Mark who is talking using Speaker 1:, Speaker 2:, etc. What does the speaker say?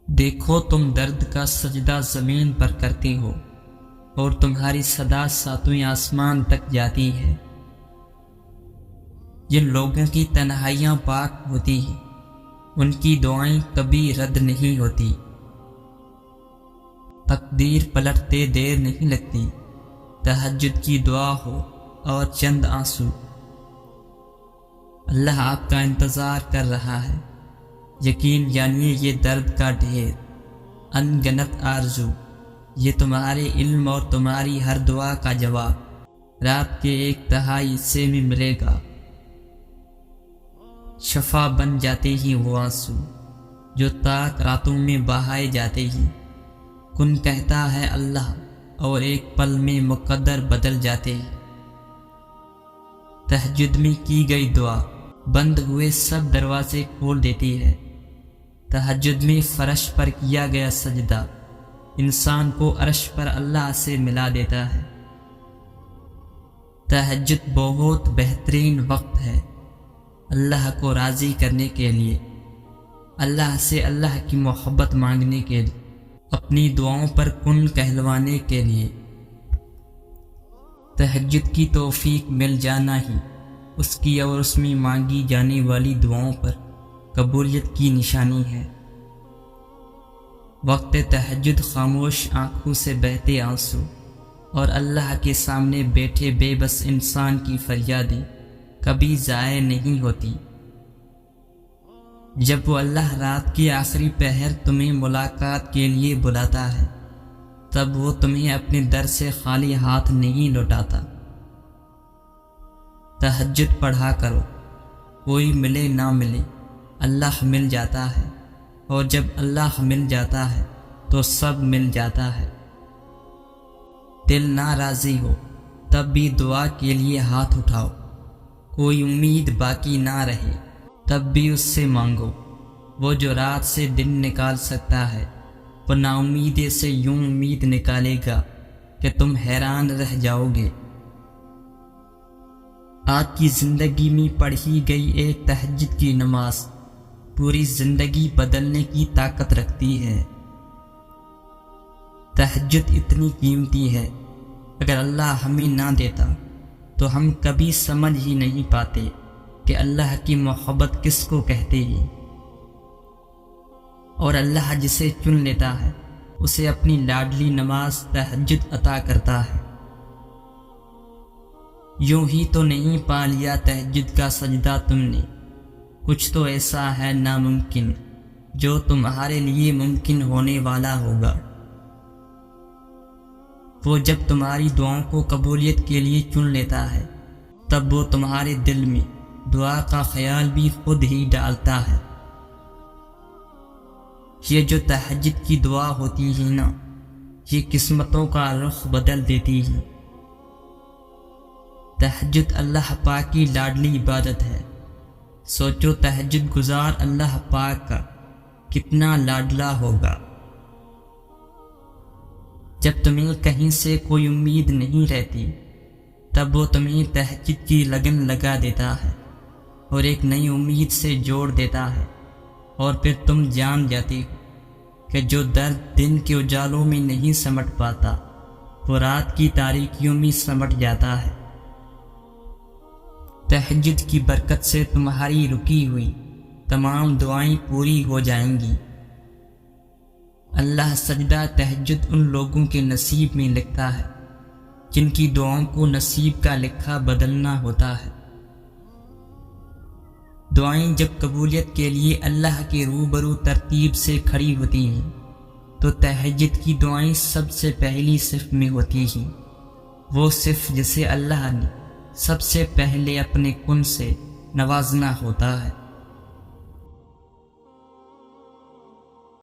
Speaker 1: دیکھو تم درد کا سجدہ زمین پر کرتے ہو اور تمہاری صدا ساتویں آسمان تک جاتی ہے۔ جن لوگوں کی تنہائیاں پاک ہوتی ہیں ان کی دعائیں کبھی رد نہیں ہوتی۔ تقدیر پلٹتے دیر نہیں لگتی، تہجد کی دعا ہو اور چند آنسو۔ اللہ آپ کا انتظار کر رہا ہے، یقین جانیے یہ درد کا ڈھیر، ان گنت آرزو، یہ تمہارے علم اور تمہاری ہر دعا کا جواب رات کے 1/3 حصے میں ملے گا۔ شفا بن جاتے ہی وہ آنسو جو تاک راتوں میں بہائے جاتے ہی، کن کہتا ہے اللہ اور ایک پل میں مقدر بدل جاتے ہی۔ تہجد میں کی گئی دعا بند ہوئے سب دروازے کھول دیتی ہے۔ تہجد میں فرش پر کیا گیا سجدہ انسان کو عرش پر اللہ سے ملا دیتا ہے۔ تہجد بہت بہترین وقت ہے اللہ کو راضی کرنے کے لیے، اللہ سے اللہ کی محبت مانگنے کے لیے، اپنی دعاؤں پر کن کہلوانے کے لیے۔ تہجد کی توفیق مل جانا ہی اس کی اور اس میں مانگی جانے والی دعاؤں پر قبولیت کی نشانی ہے۔ وقت تہجد خاموش آنکھوں سے بہتے آنسو اور اللہ کے سامنے بیٹھے بے بس انسان کی فریادیں کبھی ضائع نہیں ہوتی۔ جب وہ اللہ رات کی آخری پہر تمہیں ملاقات کے لیے بلاتا ہے تب وہ تمہیں اپنے در سے خالی ہاتھ نہیں لوٹاتا۔ تہجد پڑھا کرو، کوئی ملے نہ ملے اللہ مل جاتا ہے، اور جب اللہ مل جاتا ہے تو سب مل جاتا ہے۔ دل ناراضی ہو تب بھی دعا کے لیے ہاتھ اٹھاؤ، کوئی امید باقی نہ رہے تب بھی اس سے مانگو۔ وہ جو رات سے دن نکال سکتا ہے وہ نا امیدی سے یوں امید نکالے گا کہ تم حیران رہ جاؤ گے۔ آپ کی زندگی میں پڑھی گئی ایک تہجد کی نماز پوری زندگی بدلنے کی طاقت رکھتی ہے۔ تہجد اتنی قیمتی ہے، اگر اللہ ہمیں نہ دیتا تو ہم کبھی سمجھ ہی نہیں پاتے کہ اللہ کی محبت کس کو کہتے ہیں، اور اللہ جسے چن لیتا ہے اسے اپنی لاڈلی نماز تہجد عطا کرتا ہے۔ یوں ہی تو نہیں پا لیا تہجد کا سجدہ تم نے، کچھ تو ایسا ہے ناممکن جو تمہارے لیے ممکن ہونے والا ہوگا۔ وہ جب تمہاری دعاؤں کو قبولیت کے لیے چن لیتا ہے تب وہ تمہارے دل میں دعا کا خیال بھی خود ہی ڈالتا ہے۔ یہ جو تہجد کی دعا ہوتی ہے نا، یہ قسمتوں کا رخ بدل دیتی ہے۔ تہجد اللہ پاک کی لاڈلی عبادت ہے۔ سوچو تہجد گزار اللہ پاک کا کتنا لاڈلا ہوگا۔ جب تمہیں کہیں سے کوئی امید نہیں رہتی تب وہ تمہیں تہجد کی لگن لگا دیتا ہے اور ایک نئی امید سے جوڑ دیتا ہے، اور پھر تم جان جاتی ہو کہ جو درد دن کے اجالوں میں نہیں سمٹ پاتا وہ رات کی تاریکیوں میں سمٹ جاتا ہے۔ تہجد کی برکت سے تمہاری رکی ہوئی تمام دعائیں پوری ہو جائیں گی۔ اللہ سجدہ تہجد ان لوگوں کے نصیب میں لکھتا ہے جن کی دعاؤں کو نصیب کا لکھا بدلنا ہوتا ہے۔ دعائیں جب قبولیت کے لیے اللہ کے روبرو ترتیب سے کھڑی ہوتی ہیں تو تہجد کی دعائیں سب سے پہلی صف میں ہوتی ہیں، وہ صف جسے اللہ نے سب سے پہلے اپنے کن سے نوازنا ہوتا ہے۔